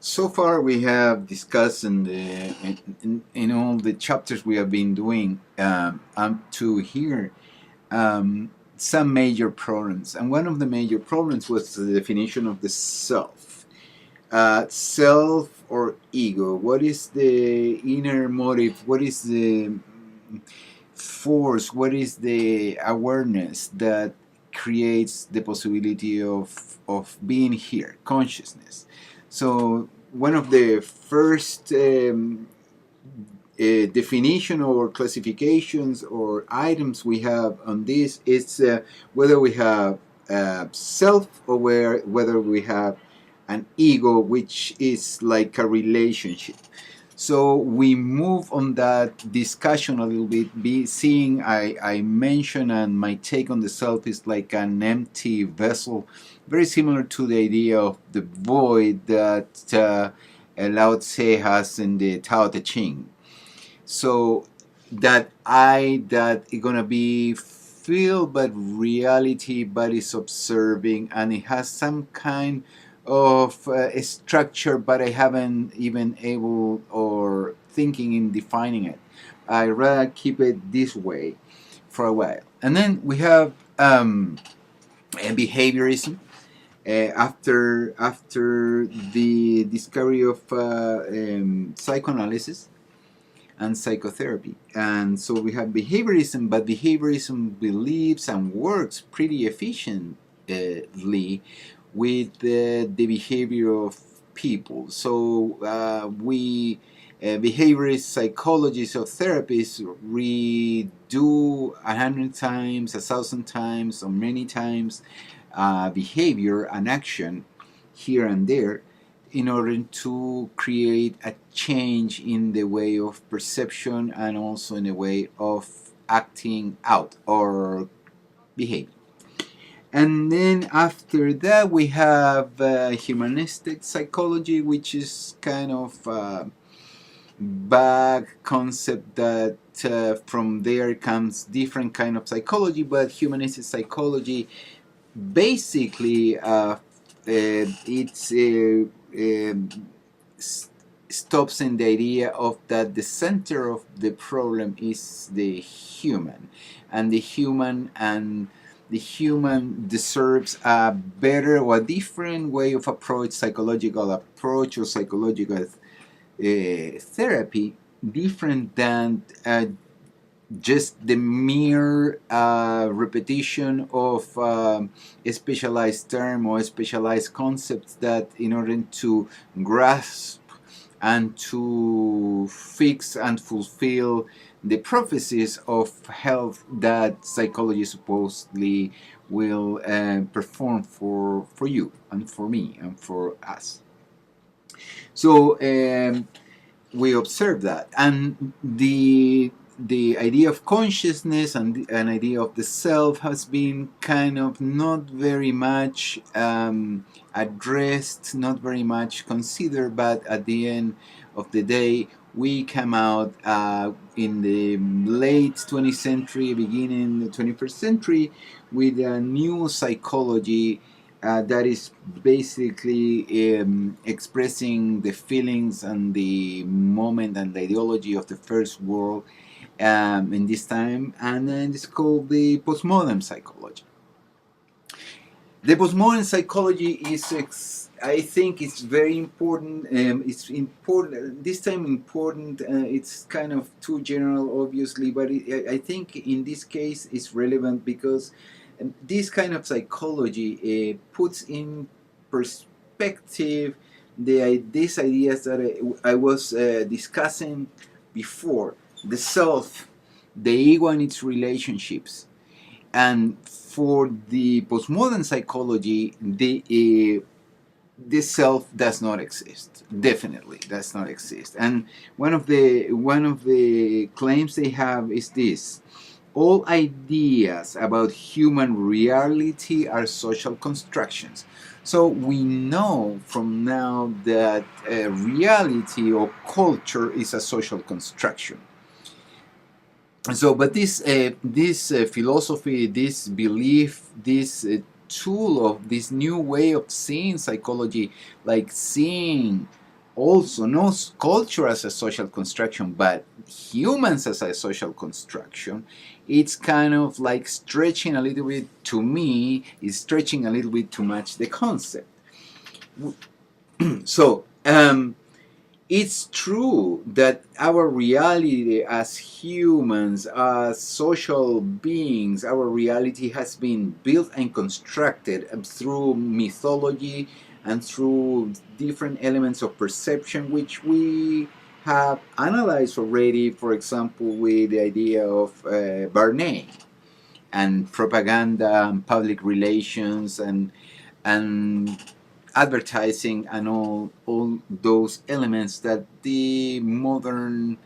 So far, we have discussed in all the chapters we have been doing up to here some major problems, and one of the major problems was the definition of the self. Self or ego. What is the inner motive? What is the force? What is the awareness that creates the possibility of being here? Consciousness. So one of the first definition or classifications or items we have on this is whether we have self or whether we have an ego, which is like a relationship. So we move on that discussion a little bit, seeing I mentioned, and my take on the self is like an empty vessel, very similar to the idea of the void that Lao Tse has in the Tao Te Ching. So that that is gonna be feel but reality, but is observing, and it has some kind of a structure, but I haven't even able or thinking in defining it. I rather keep it this way for a while. And then we have behaviorism. After the discovery of psychoanalysis and psychotherapy. And so we have behaviorism, but behaviorism believes and works pretty efficiently with the behavior of people. So behaviorist psychologists or therapists redo 100 times, 1,000 times, or many times behavior and action here and there in order to create a change in the way of perception and also in the way of acting out or behaving. And then after that we have Humanistic Psychology, which is kind of a vague concept that from there comes different kind of psychology, but Humanistic Psychology basically it's stops in the idea of that the center of the problem is the human, and the human deserves a better or a different way of approach, psychological approach or psychological therapy, different than just the mere repetition of a specialized term or specialized concepts that in order to grasp and to fix and fulfill the prophecies of health that psychology supposedly will perform for you and for me and for us. So we observe that, and the idea of consciousness and an idea of the self has been kind of not very much addressed, not very much considered, but at the end of the day, we come out in the late 20th century, beginning the 21st century, with a new psychology that is basically expressing the feelings and the moment and the ideology of the first world in this time, and it's called the postmodern psychology. The postmodern psychology is, I think, it's very important. It's important this time. Important. It's kind of too general, obviously, but I think in this case it's relevant because this kind of psychology puts in perspective these ideas that I was discussing before: the self, the ego and its relationships. And for the postmodern psychology, the self does not exist. Definitely does not exist. And one of the claims they have is this: all ideas about human reality are social constructions. So we know from now that reality or culture is a social construction. So, but this philosophy, this belief, this tool of this new way of seeing psychology, like seeing also not culture as a social construction, but humans as a social construction, it's kind of like stretching a little bit, to me, is stretching a little bit too much the concept. So, it's true that our reality as humans, as social beings, our reality has been built and constructed through mythology and through different elements of perception, which we have analyzed already, for example, with the idea of Barney and propaganda and public relations and advertising and all those elements that the modern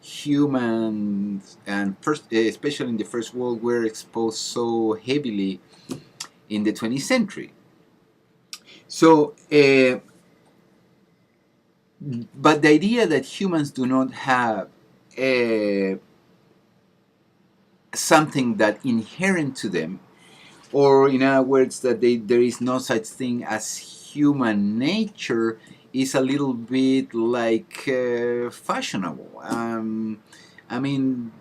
humans and first, especially in the first world, were exposed so heavily in the 20th century. So, but the idea that humans do not have uh, something that inherent to them, or in other words, that there is no such thing as human nature, is a little bit like fashionable. I mean,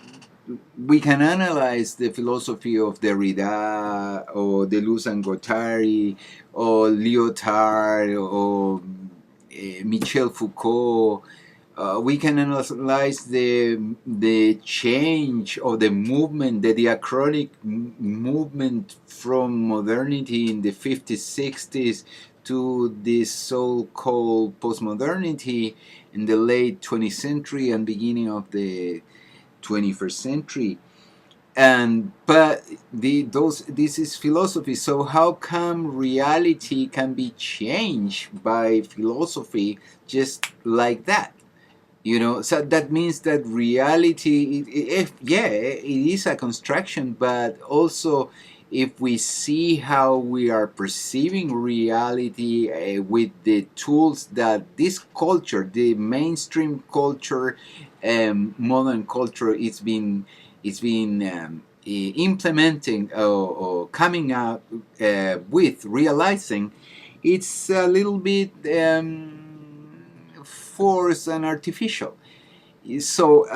we can analyze the philosophy of Derrida or Deleuze and Guattari or Lyotard or Michel Foucault. We can analyze the change of the movement, the diachronic movement from modernity in the 50s, 60s to this so-called postmodernity in the late 20th century and beginning of the 21st century. And but this is philosophy. So how come reality can be changed by philosophy just like that? So that means that reality, it is a construction, but also if we see how we are perceiving reality with the tools that this culture, the mainstream culture, modern culture, it's been implementing or coming out with, realizing it's a little bit forced and artificial. So,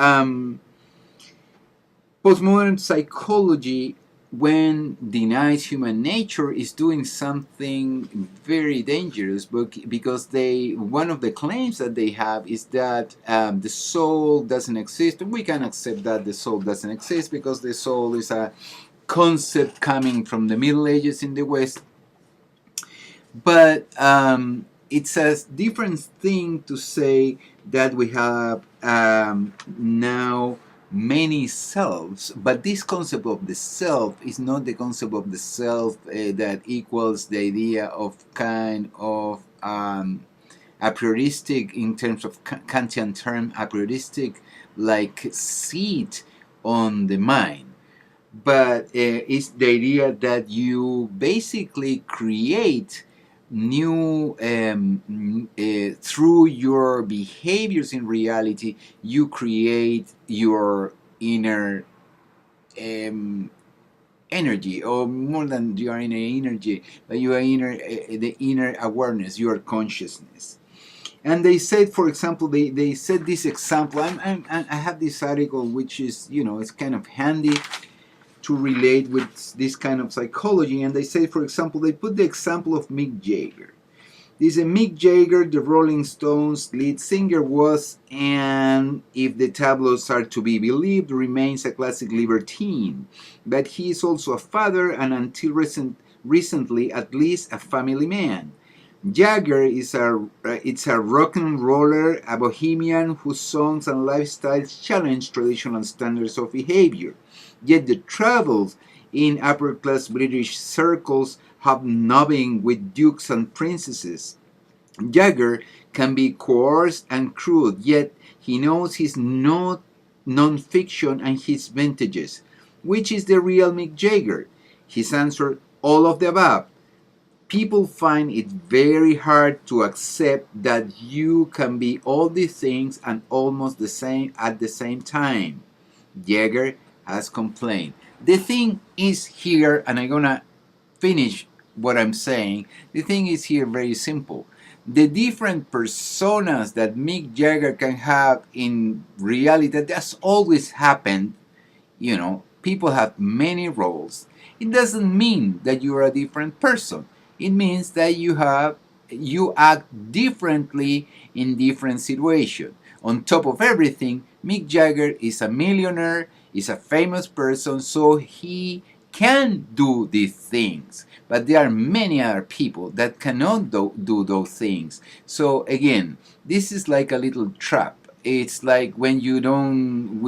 postmodern psychology, when denies human nature, is doing something very dangerous, because one of the claims that they have is that the soul doesn't exist. We can accept that the soul doesn't exist because the soul is a concept coming from the Middle Ages in the West. But it's a different thing to say that we have now many selves, but this concept of the self is not the concept of the self that equals the idea of kind of a prioristic, in terms of Kantian term, a prioristic like seat on the mind. But it's the idea that you basically create new through your behaviors in reality, you create your inner energy, or more than your inner energy, but your inner the inner awareness, your consciousness. And they said, for example, they said this example. I have this article which is, it's kind of handy to relate with this kind of psychology. And they say, for example, they put the example of Mick Jagger. This is Mick Jagger, the Rolling Stones lead singer, was, and if the tabloids are to be believed, remains a classic libertine. But he is also a father, and until recently, at least a family man. Jagger is a rock and roller, a bohemian whose songs and lifestyles challenge traditional standards of behavior. Yet the travels in upper-class British circles hobnobbing with dukes and princesses. Jagger can be coarse and crude, yet he knows his non-fiction and his vintages. Which is the real Mick Jagger? His answer, all of the above. People find it very hard to accept that you can be all these things and almost the same at the same time. Jagger has complained. The thing is here, and I'm gonna finish what I'm saying. The thing is here very simple. the different personas that Mick Jagger can have in reality, that's always happened. You know, people have many roles. It doesn't mean that you're a different person. It means that you act differently in different situations. On top of everything, Mick Jagger is a millionaire, is a famous person, so he can do these things. But there are many other people that cannot do those things. So again, this is like a little trap. It's like when you don't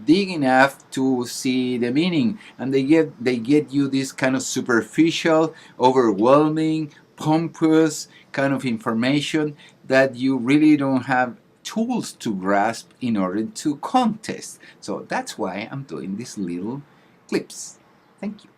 dig enough to see the meaning, and they get you this kind of superficial, overwhelming, pompous kind of information that you really don't have tools to grasp in order to contest. So that's why I'm doing these little clips. Thank you.